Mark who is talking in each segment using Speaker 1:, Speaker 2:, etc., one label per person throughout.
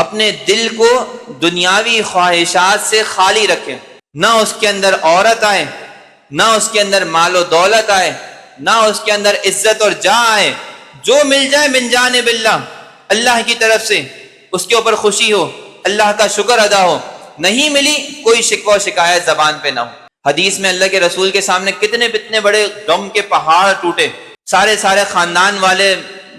Speaker 1: اپنے دل کو دنیاوی خواہشات سے خالی رکھیں، نہ اس کے اندر عورت آئے، نہ اس کے اندر مال و دولت آئے، نہ اس کے اندر عزت اور جاہ آئے، جو مل جائے من جانب اللہ، اللہ کی طرف سے اس کے اوپر خوشی ہو، اللہ کا شکر ادا ہو، نہیں ملی کوئی شکوہ و شکایت زبان پہ نہ ہو۔ حدیث میں اللہ کے رسول کے سامنے کتنے بڑے غم کے پہاڑ ٹوٹے، سارے خاندان والے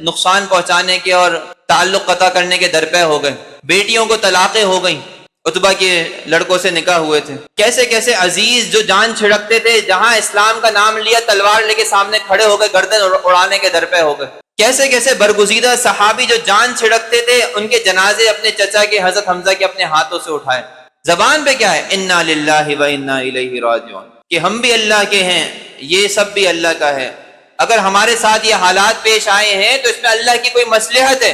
Speaker 1: نقصان پہنچانے کے اور تعلق قطع کرنے کے درپے ہو گئے، بیٹیوں کو طلاقیں ہو گئیں، عتبہ کے لڑکوں سے نکاح ہوئے تھے، کیسے عزیز جو جان چھڑکتے تھے، جہاں اسلام کا نام لیا تلوار لے کے سامنے کھڑے ہو گئے، گردن اڑانے کے درپے ہو گئے، کیسے برگزیدہ صحابی جو جان چھڑکتے تھے، ان کے جنازے اپنے چچا کے حضرت حمزہ کے اپنے ہاتھوں سے اٹھائے۔ زبان پہ کیا ہے؟ انا للہ و انا الیہ راجعون، کہ ہم بھی اللہ کے ہیں، یہ سب بھی اللہ کا ہے۔ اگر ہمارے ساتھ یہ حالات پیش آئے ہیں تو اس میں اللہ کی کوئی مصلحت ہے،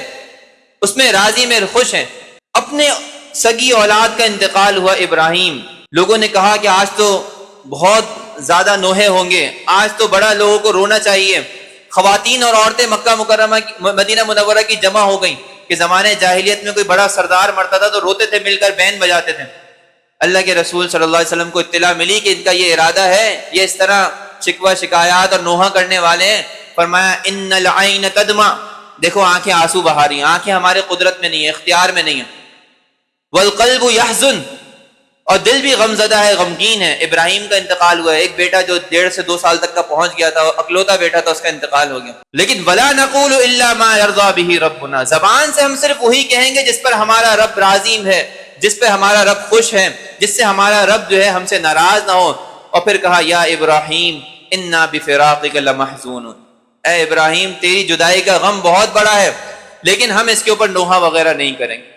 Speaker 1: اس میں راضی میں خوش ہیں۔ اپنے سگی اولاد کا انتقال ہوا ابراہیم، لوگوں نے کہا کہ آج تو بہت زیادہ نوحے ہوں گے، آج تو بڑا لوگوں کو رونا چاہیے۔ خواتین اور عورتیں مکہ مکرمہ مدینہ منورہ کی جمع ہو گئیں کہ زمانے جاہلیت میں کوئی بڑا سردار مرتا تھا تو روتے تھے، مل کر بین بجاتے تھے۔ اللہ کے رسول صلی اللہ علیہ وسلم کو اطلاع ملی کہ ان کا یہ ارادہ ہے، یہ اس طرح شکوہ شکایات اور نوحہ کرنے والے ہیں۔ فرمایا ان العین تدمع، دیکھو آنکھیں آنسو بہا رہی ہیں، آنکھیں ہمارے قدرت میں نہیں ہیں، اختیار میں نہیں ہیں۔ والقلب یحزن، اور دل بھی غمزدہ ہے، غمگین ہے۔ ابراہیم کا انتقال ہوا ہے، ایک بیٹا جو 1.5 سے 2 سال تک کا پہنچ گیا تھا، اکلوتا بیٹا تھا، اس کا انتقال ہو گیا۔ لیکن ولا نقول الا ما يرضى به ربنا، زبان سے ہم صرف وہی کہیں گے جس پر ہمارا رب راضی ہے، جس پہ ہمارا رب خوش ہے، جس سے ہمارا رب جو ہے ہم سے ناراض نہ ہو۔ اور پھر کہا یا ابراہیم انا بفراقک لمحزون، اے ابراہیم تیری جدائی کا غم بہت بڑا ہے، لیکن ہم اس کے اوپر نوحہ وغیرہ نہیں کریں گے۔